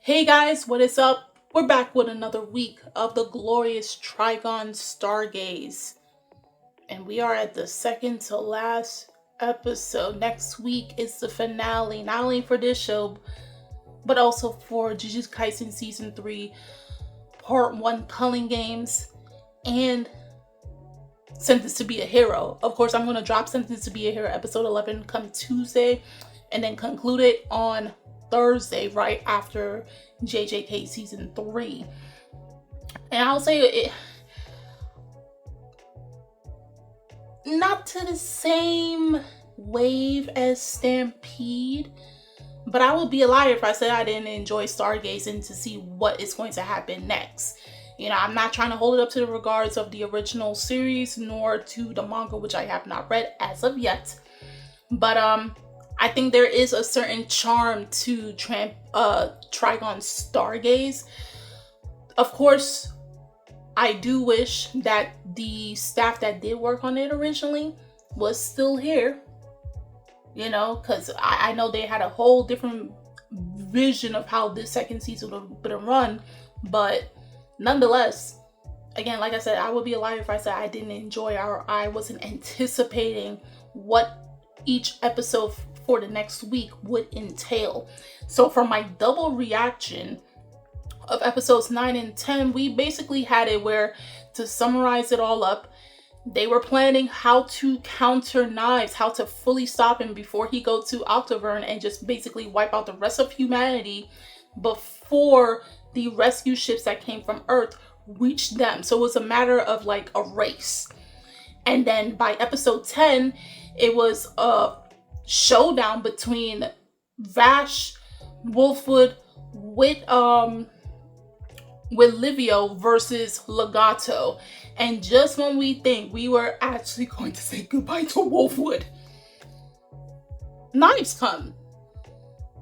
Hey guys, what is up? We're back with another week of the glorious Trigun STARGAZE. And we are at the second to last episode. Next week is the finale, not only for this show, but also for Jujutsu Kaisen Season 3, Part 1 Culling Games, and Sentenced to be a Hero. Of course, I'm going to drop Sentenced to be a Hero episode 11 come Tuesday, and then conclude it on Thursday, right after JJK Season 3. And I'll say it, not to the same wave as Stampede, but I would be a liar if I said I didn't enjoy Stargazing to see what is going to happen next. You know, I'm not trying to hold it up to the regards of the original series, nor to the manga, which I have not read as of yet. But I think there is a certain charm to Trigun STARGAZE. Of course, I do wish that the staff that did work on it originally was still here. You know, because I know they had a whole different vision of how this second season would have been run. But nonetheless, again, like I said, I would be a liar if I said I didn't enjoy or I wasn't anticipating what each episode for the next week would entail. So for my double reaction of episodes 9 and 10, we basically had it where, to summarize it all up, they were planning how to counter Knives, how to fully stop him before he go to Octavern and just basically wipe out the rest of humanity before the rescue ships that came from Earth reached them. So it was a matter of like a race. And then by episode 10, it was a showdown between Vash, Wolfwood with Livio versus Legato. And just when we think we were actually going to say goodbye to Wolfwood, Knives come.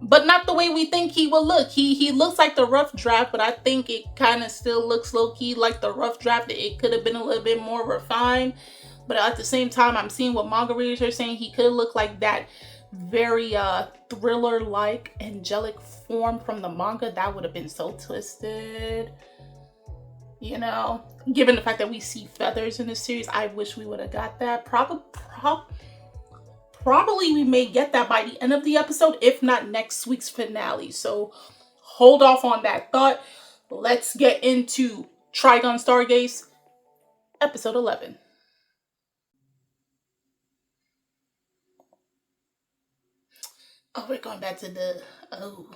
But not the way we think he will look. He looks like the rough draft, but I think it kind of still looks low-key like the rough draft. It could have been a little bit more refined. But at the same time, I'm seeing what manga readers are saying. He could have looked like that very thriller-like angelic form from the manga. That would have been so twisted. You know, given the fact that we see feathers in this series, I wish we would have got that. Probably we may get that by the end of the episode, if not next week's finale. So hold off on that thought. Let's get into Trigun STARGAZE, episode 11. Oh, we're going back to the... Oh.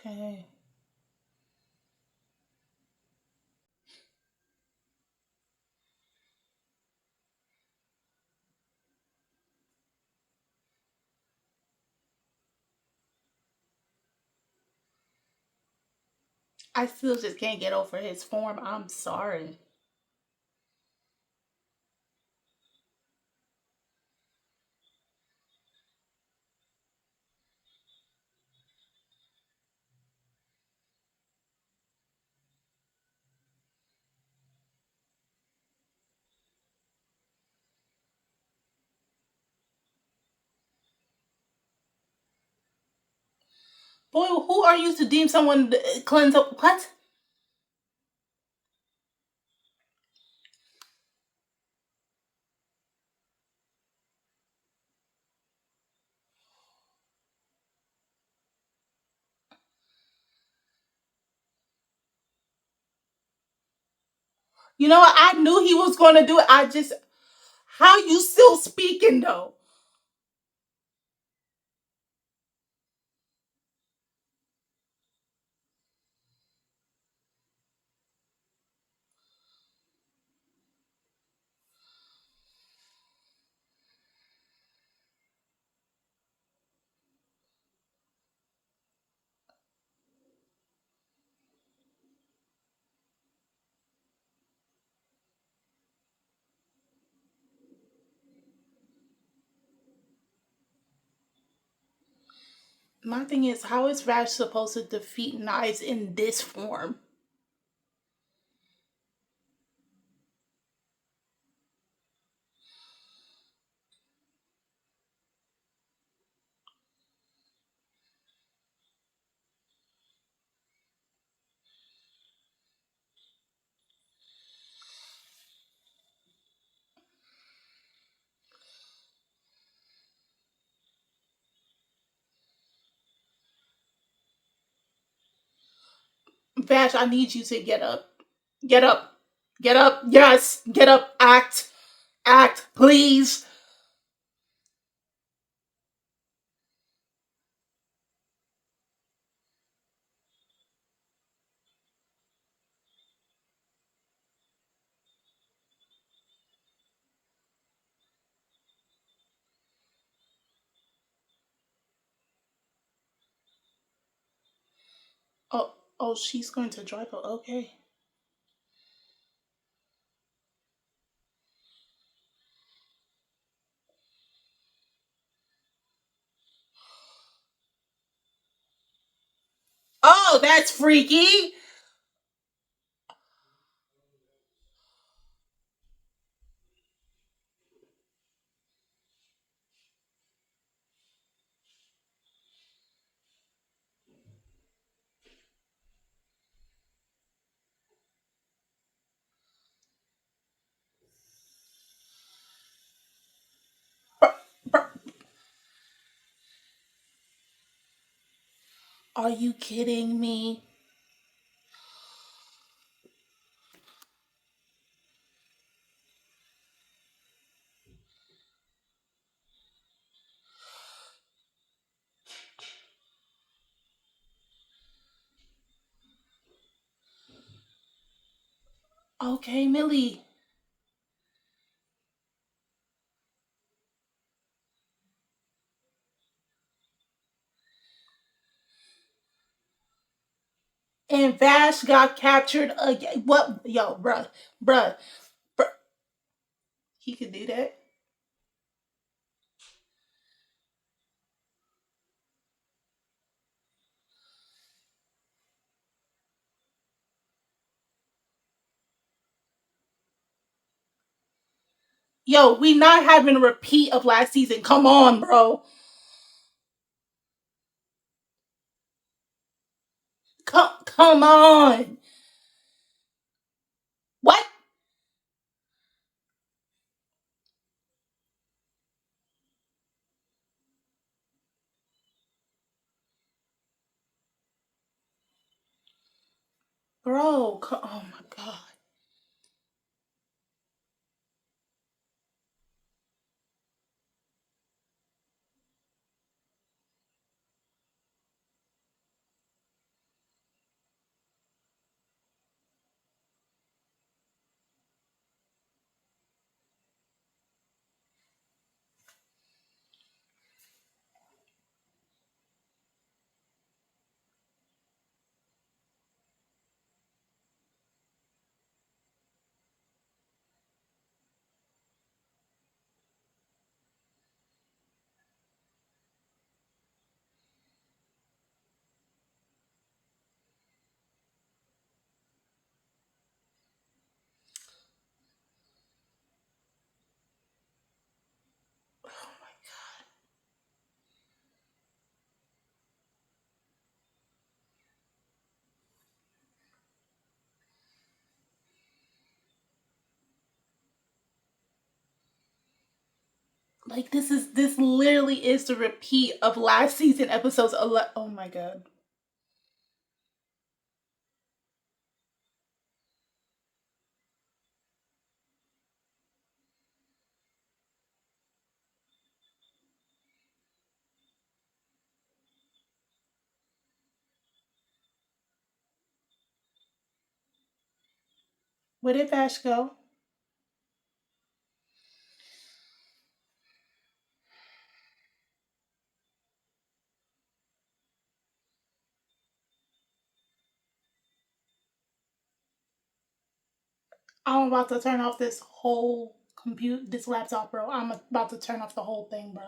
Okay. I still just can't get over his form. I'm sorry. Boy, who are you to deem someone cleanse up? What? You know what? I knew he was going to do it. I just... How you still speaking, though? My thing is, how is Vash supposed to defeat knives in this form? Vash, I need you to get up. Get up. Get up. Yes. Get up. Act. Act, please. Oh, oh, she's going to drive. Okay. Oh, that's freaky. Are you kidding me? Okay, Millie. And Vash got captured again. What? Yo, bruh, bruh. He could do that. Yo, we not having a repeat of last season. Come on, bro. Come on. What? Bro, oh my god. Oh my god. Like this literally is the repeat of last season episodes. Oh my god. Where did Vash go? I'm about to turn off this whole this laptop, bro. I'm about to turn off the whole thing, bro.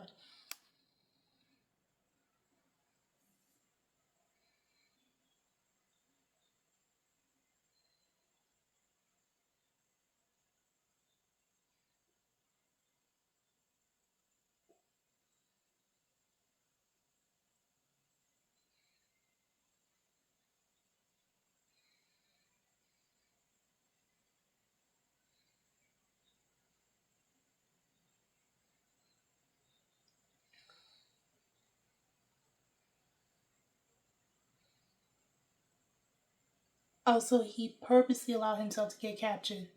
Oh, so he purposely allowed himself to get captured.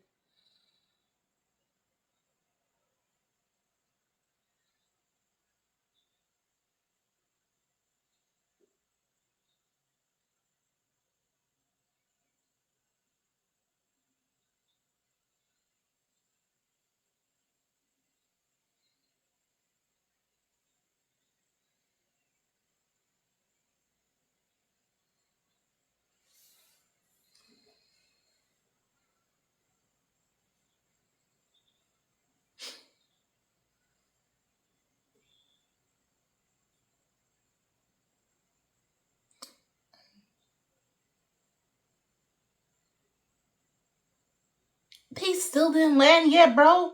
They still didn't land yet, bro.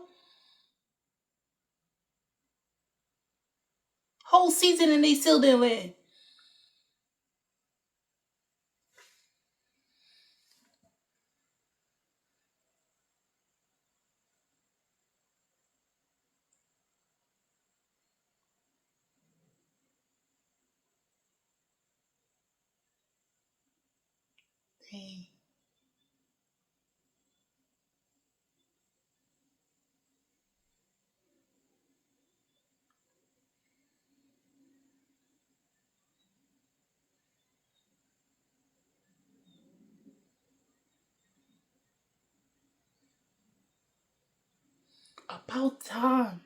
Whole season and they still didn't land. Dang. About time.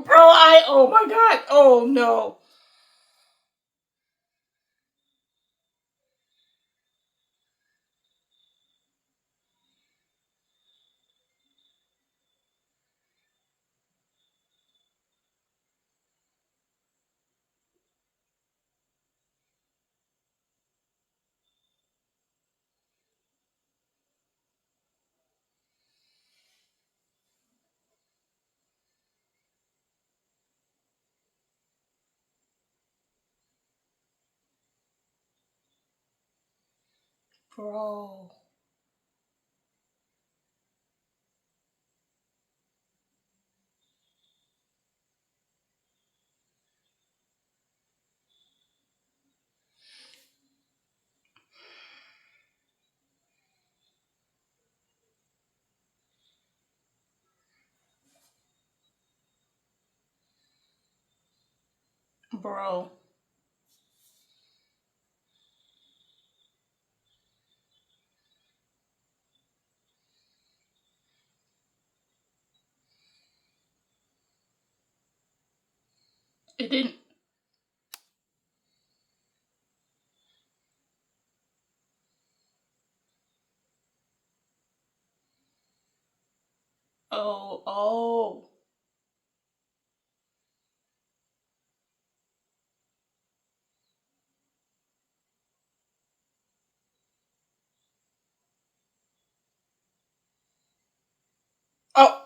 Bro, oh my god. Oh no. Bro. Bro. It didn't. Oh, oh. Oh.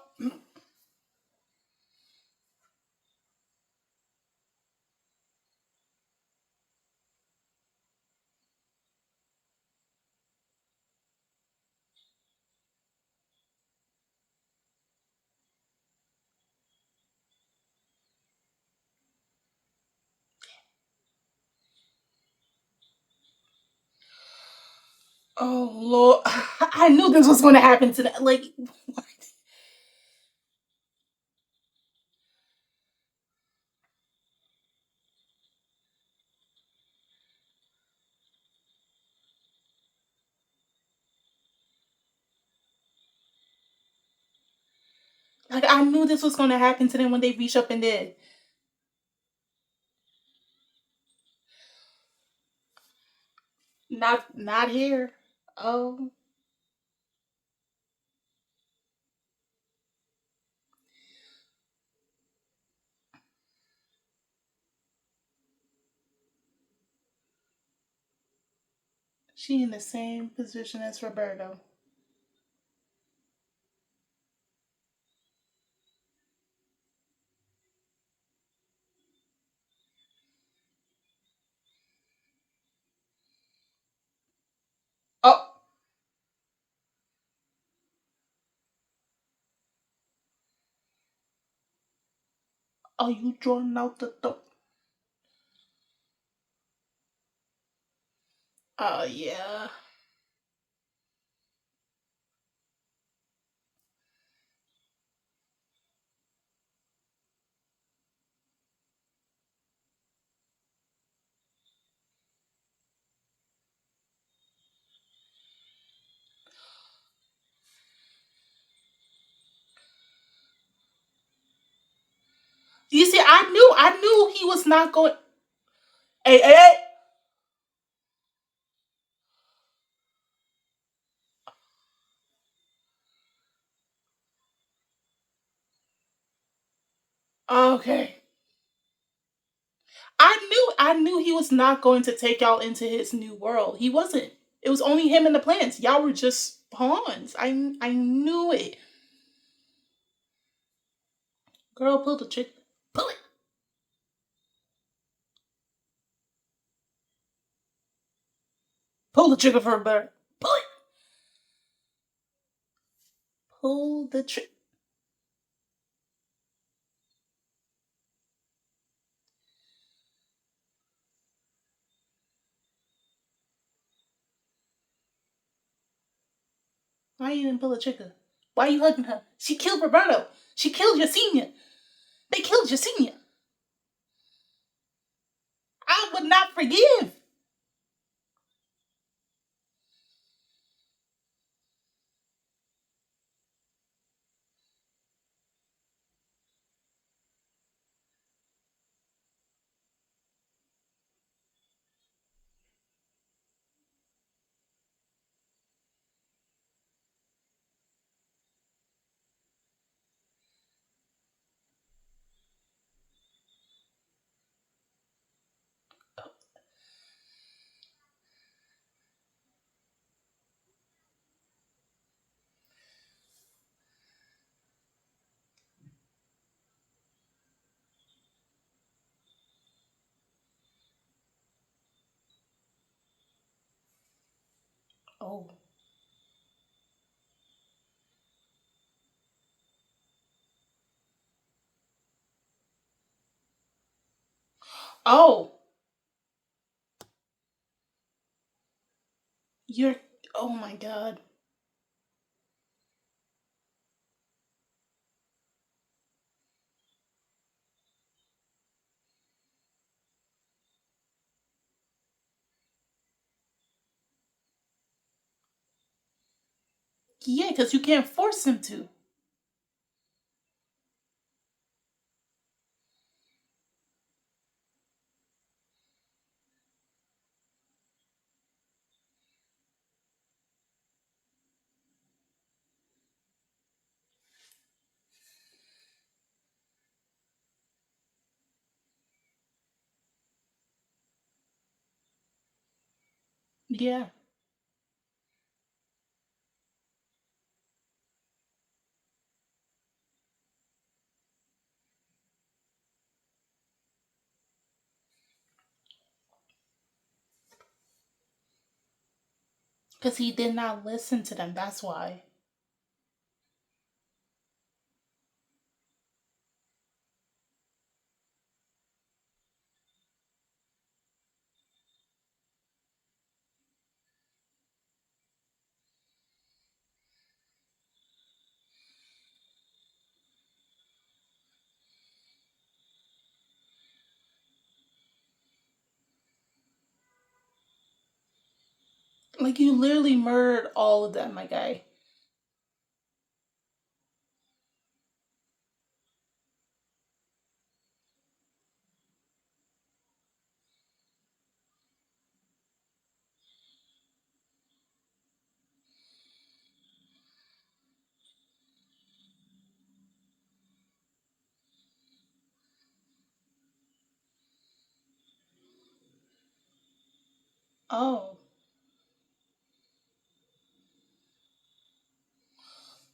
Oh Lord. I knew this was gonna happen to that. Like, what? Like, I knew this was gonna happen to them when they reach up in there. Not here. Oh. She in the same position as Roberto. Are you drawing out the door? Oh, yeah. You see, I knew he was not going. Hey, hey, hey. Okay. I knew he was not going to take y'all into his new world. He wasn't. It was only him and the plants. Y'all were just pawns. I knew it. Girl, pull the trigger. Pull it. Pull the trigger for a bird. Pull it. Pull the trigger. Why you didn't pull the trigger? Why are you hugging her? She killed Roberto. She killed your senior. They killed your senior. I would not forgive. Oh. Oh. You're. Oh my god. Yeah, because you can't force him to. Yeah. Because he did not listen to them. That's why. Like, you literally murdered all of them, my guy. Oh.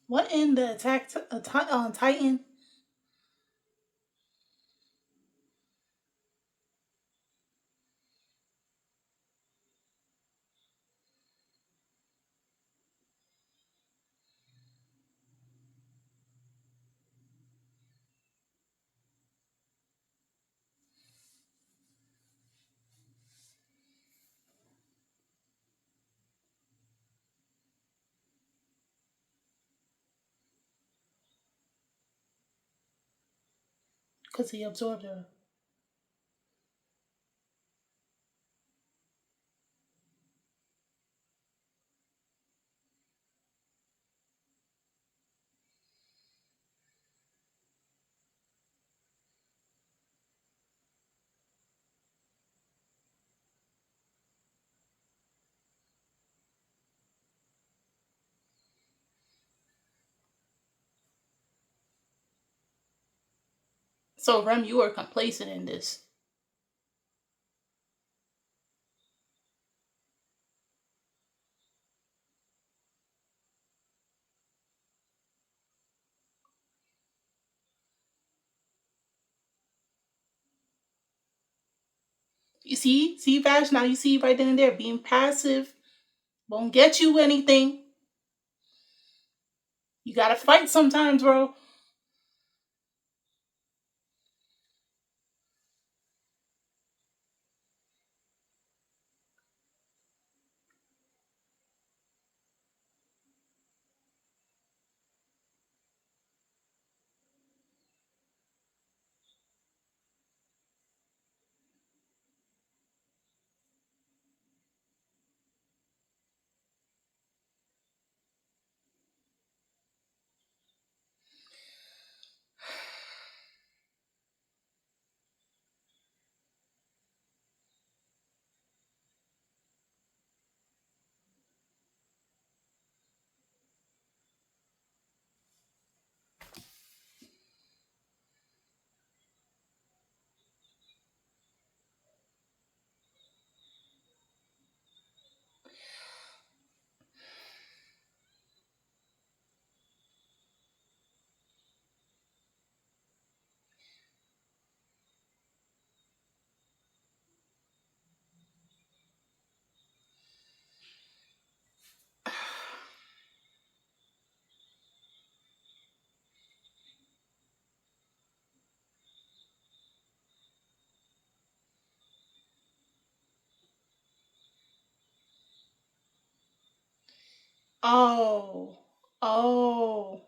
What in the on Titan? Because he absorbed her. So, Rem, you are complacent in this. You see, Vash, now you see right then and there, being passive won't get you anything. You gotta fight sometimes, bro. Oh. Oh.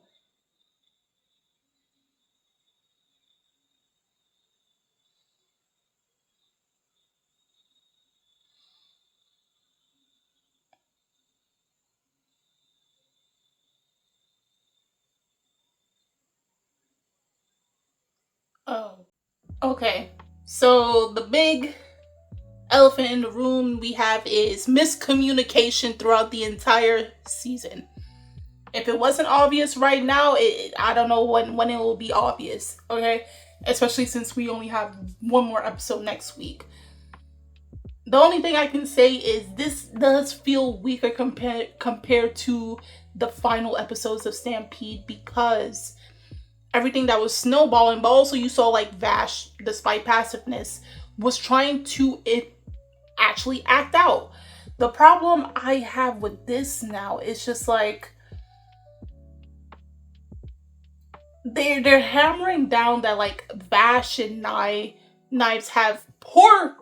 Oh. Okay. So the big elephant in the room we have is miscommunication throughout the entire season. If it wasn't obvious right now, I don't know when it will be obvious. Okay, especially since we only have one more episode next week. The only thing I can say is this does feel weaker compared to the final episodes of Stampede, because everything that was snowballing, but also you saw like Vash, despite passiveness, was trying to actually act out. The problem I have with this now is just like they're hammering down that like Vash and Knives have poor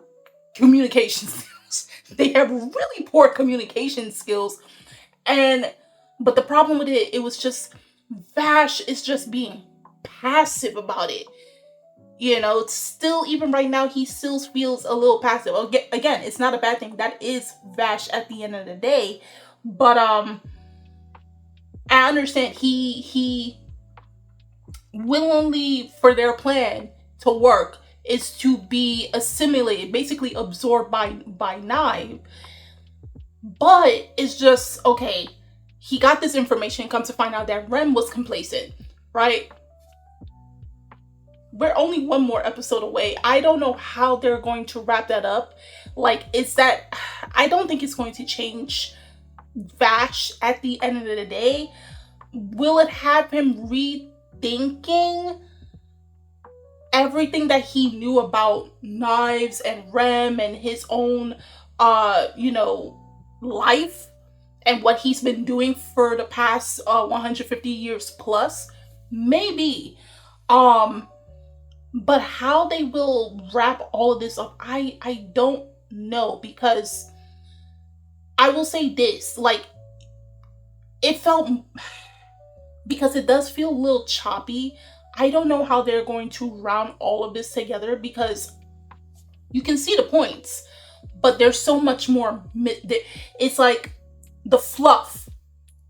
communication skills. They have really poor communication skills. And but the problem with it was just Vash is just being passive about it. You know, it's still, even right now, he still feels a little passive. Again, it's not a bad thing. That is Vash at the end of the day. But I understand he willingly, for their plan to work, is to be assimilated, basically absorbed by Knife. But it's just, okay, he got this information, comes to find out that Rem was complacent, right? We're only one more episode away. I don't know how they're going to wrap that up. Like, is that, I don't think it's going to change Vash at the end of the day. Will it have him rethinking everything that he knew about Knives and Rem and his own life and what he's been doing for the past 150 years plus? Maybe. But how they will wrap all of this up, I don't know, because I will say this, like, it felt, because it does feel a little choppy, I don't know how they're going to round all of this together, because you can see the points, but there's so much more. It's like the fluff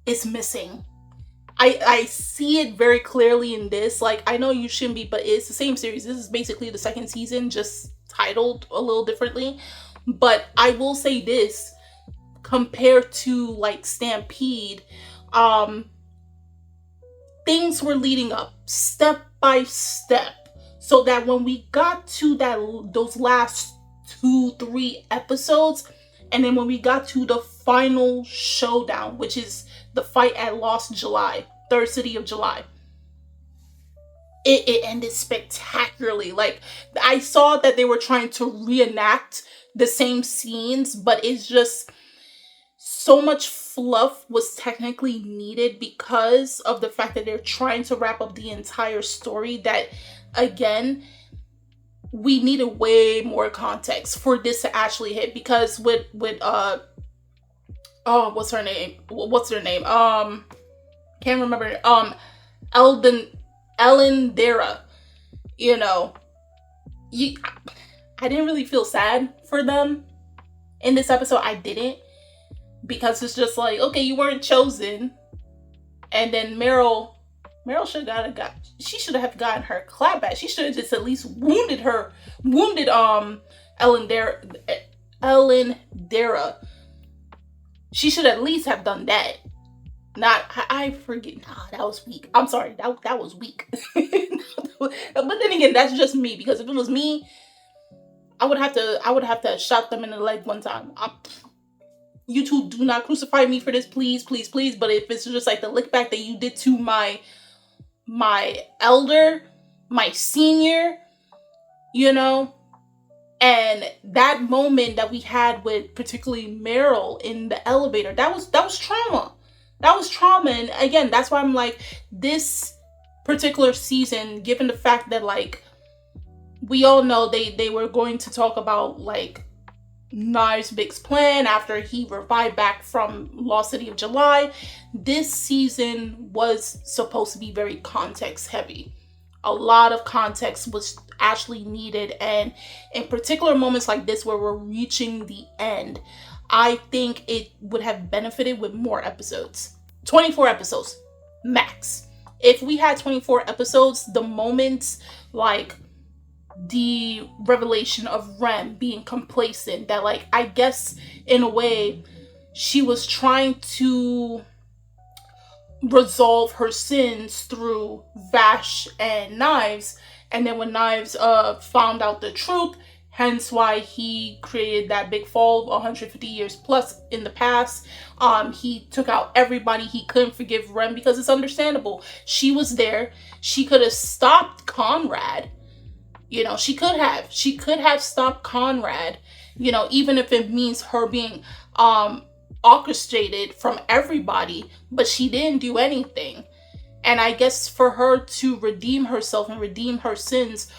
is missing. I see it very clearly in this. Like, I know you shouldn't be, but it's the same series. This is basically the second season, just titled a little differently. But I will say this, compared to like Stampede, things were leading up step by step, so that when we got to those last 2-3 episodes, and then when we got to the final showdown, which is the fight at Lost July, Third City of July, it ended spectacularly. Like, I saw that they were trying to reenact the same scenes, but it's just so much fluff was technically needed because of the fact that they're trying to wrap up the entire story, that, again, we needed way more context for this to actually hit. Because with what's her name? Can't remember. Ellen Dara. You know, I didn't really feel sad for them in this episode. I didn't, because it's just like, okay, you weren't chosen, and then Meryl should have gotten her clap back. She should have just at least wounded Ellen Dara. She should at least have done that. Not, I forget. Nah, that was weak. I'm sorry, that was weak. But then again, that's just me, because if it was me, I would have to shot them in the leg one time. You two do not crucify me for this, please, please, please. But if it's just like the lick back that you did to my elder, my senior, you know, and that moment that we had with particularly Meryl in the elevator, that was trauma. That was trauma. And again, that's why I'm like, this particular season, given the fact that, like, we all know they were going to talk about, like, Knives' big plan after he revived back from Lost City of July. This season was supposed to be very context heavy. A lot of context was actually needed, and in particular moments like this where we're reaching the end, I think it would have benefited with more episodes. 24 episodes max. If we had 24 episodes, the moments like the revelation of Rem being complacent, that, like, I guess in a way she was trying to resolve her sins through Vash and Knives, and then when Knives found out the truth, hence why he created that big fall of 150 years plus in the past, he took out everybody. He couldn't forgive Rem, because it's understandable. She was there. She could have stopped Conrad. You know, she could have stopped Conrad, you know, even if it means her being orchestrated from everybody, but she didn't do anything. And I guess for her to redeem herself and redeem her sins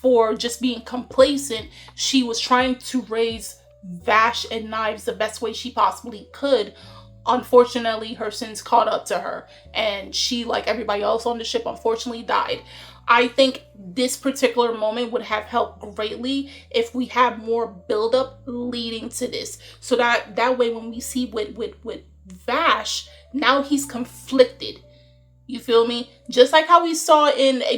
for just being complacent, she was trying to raise Vash and Knives the best way she possibly could. Unfortunately, her sins caught up to her, and she, like everybody else on the ship, unfortunately died. I think this particular moment would have helped greatly if we had more buildup leading to this. So that way when we see with Vash, now he's conflicted. You feel me? Just like how we saw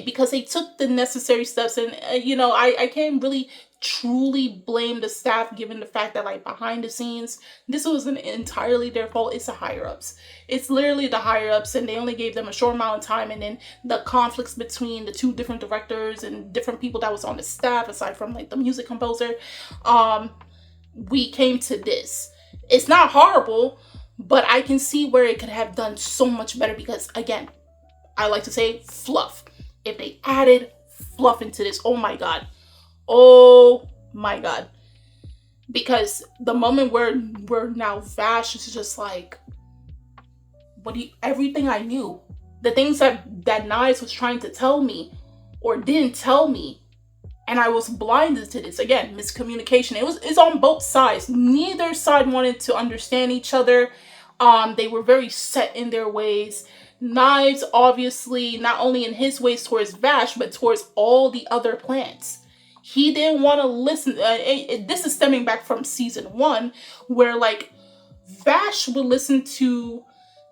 because they took the necessary steps, and you know, I can't really truly blame the staff, given the fact that, like, behind the scenes, this wasn't entirely their fault. It's the higher ups. It's literally the higher ups, and they only gave them a short amount of time, and then the conflicts between the two different directors and different people that was on the staff, aside from, like, the music composer, we came to this. It's not horrible, but I can see where it could have done so much better, because, again, I like to say fluff. If they added fluff into this, oh my god. Because the moment where now Vash is just like, everything I knew, the things that Knives was trying to tell me or didn't tell me, and I was blinded to this. Again, miscommunication. It's on both sides. Neither side wanted to understand each other. They were very set in their ways. Knives, obviously, not only in his ways towards Vash, but towards all the other plants. He didn't want to listen. This is stemming back from season 1, where like Vash would listen to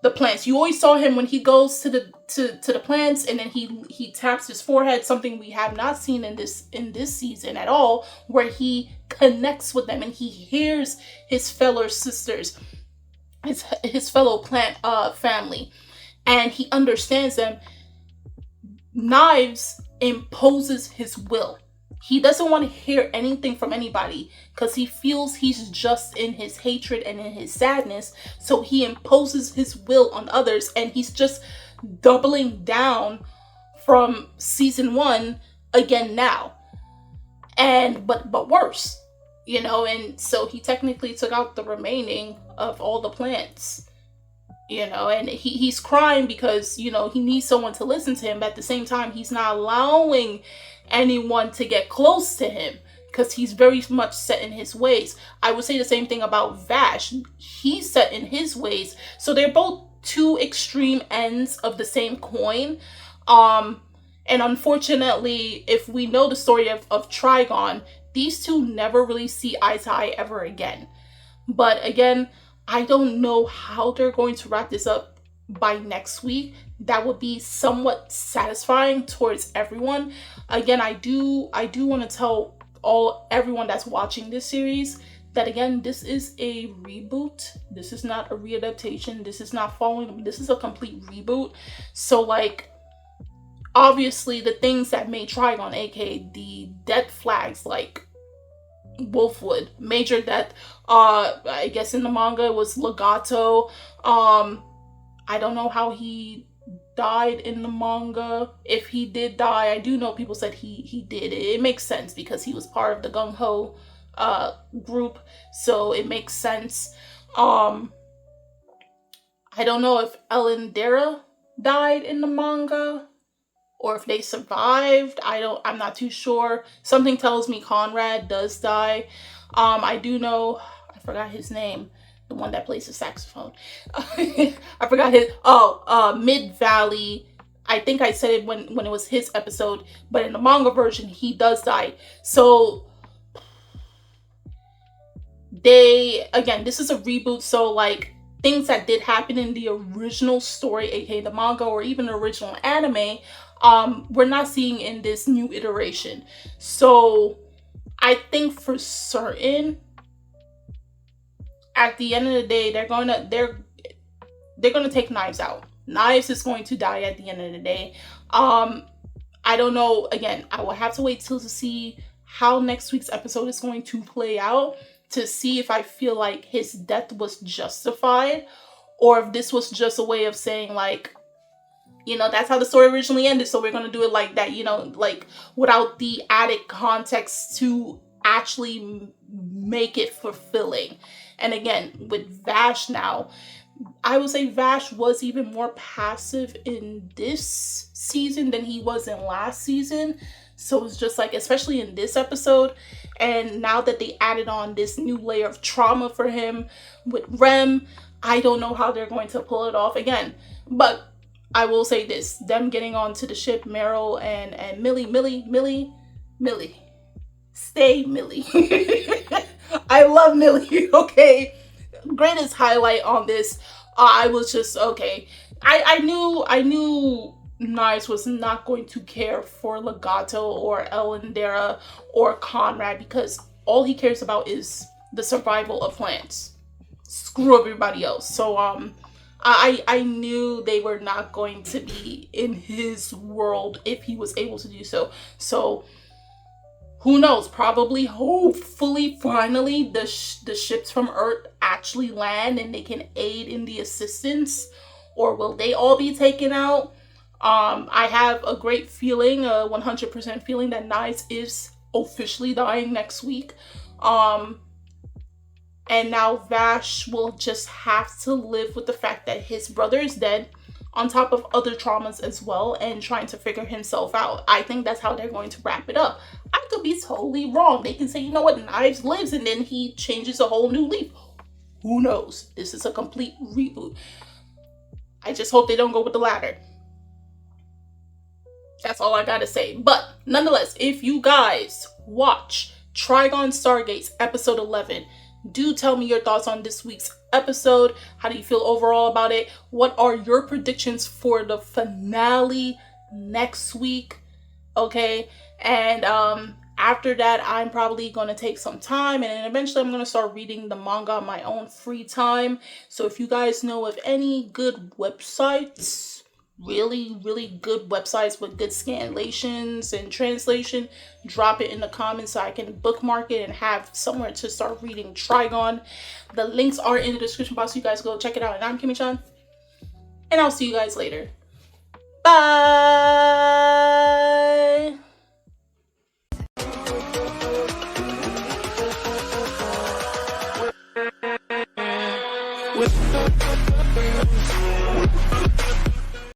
the plants. You always saw him when he goes to the plants, and then he taps his forehead, something we have not seen in this season at all, where he connects with them and he hears his fellow sisters, his fellow plant family, and he understands them. Knives imposes his will. He doesn't want to hear anything from anybody because he feels he's just in his hatred and in his sadness. So he imposes his will on others, and he's just doubling down from season 1 again now. And but worse, you know, and so he technically took out the remaining of all the plants, you know, and he's crying because, you know, he needs someone to listen to him, but at the same time he's not allowing anyone to get close to him because he's very much set in his ways. I would say the same thing about Vash. He's set in his ways. So they're both two extreme ends of the same coin. And unfortunately, if we know the story of Trigun, these two never really see eye to eye ever again. But again, I don't know how they're going to wrap this up by next week. That would be somewhat satisfying towards everyone. Again, I do want to tell everyone that's watching this series that, again, this is a reboot. This is not a readaptation. This is not following. This is a complete reboot. So like, obviously the things that made Trigun, aka the death flags, like Wolfwood, major death, I guess in the manga it was Legato. I don't know how he died in the manga. If he did die, I do know people said he did. It makes sense because he was part of the Gung Ho group, so it makes sense. I don't know if Ellen Dara died in the manga or if they survived. I'm not too sure. Something tells me Conrad does die. I do know, I forgot his name, the one that plays the saxophone. I forgot his, Mid-Valley. I think I said it when it was his episode, but in the manga version, he does die. So again, this is a reboot, so like things that did happen in the original story, aka the manga or even the original anime, we're not seeing in this new iteration. So I think for certain, at the end of the day, they're gonna take Knives out. Knives is going to die at the end of the day. I don't know. Again, I will have to wait till to see how next week's episode is going to play out to see if I feel like his death was justified, or if this was just a way of saying like, you know, that's how the story originally ended, so we're gonna do it like that, you know, like without the added context to actually make it fulfilling. And again, with Vash now, I would say Vash was even more passive in this season than he was in last season. So it's just like, especially in this episode, and now that they added on this new layer of trauma for him with Rem, I don't know how they're going to pull it off again. But I will say this, them getting onto the ship, Meryl and Millie, stay Millie. I love Millie, okay? Greatest highlight on this, I was just, okay. I knew Knives was not going to care for Legato or Elendera or Conrad, because all he cares about is the survival of plants. Screw everybody else. So I knew they were not going to be in his world if he was able to do so. So who knows? Probably, hopefully, finally, the ships from Earth actually land and they can aid in the assistance. Or will they all be taken out? I have a great feeling, a 100% feeling that Knives is officially dying next week. And now Vash will just have to live with the fact that his brother is dead, on top of other traumas as well, and trying to figure himself out. I think that's how they're going to wrap it up. I could be totally wrong. They can say, you know what, Knives lives, and then he changes a whole new leaf. Who knows? This is a complete reboot. I just hope they don't go with the latter. That's all I gotta say. But nonetheless, if you guys watch Trigun STARGAZE episode 11, do tell me your thoughts on this week's episode. How do you feel overall about it? What are your predictions for the finale next week? Okay, and after that, I'm probably going to take some time, and then eventually I'm going to start reading the manga on my own free time. So if you guys know of any good websites, really good websites with good scanlations and translation, drop it in the comments so I can bookmark it and have somewhere to start reading Trigun. The links are in the description box, so you guys go check it out. And I'm Kimmy-chan, and I'll see you guys later. Bye!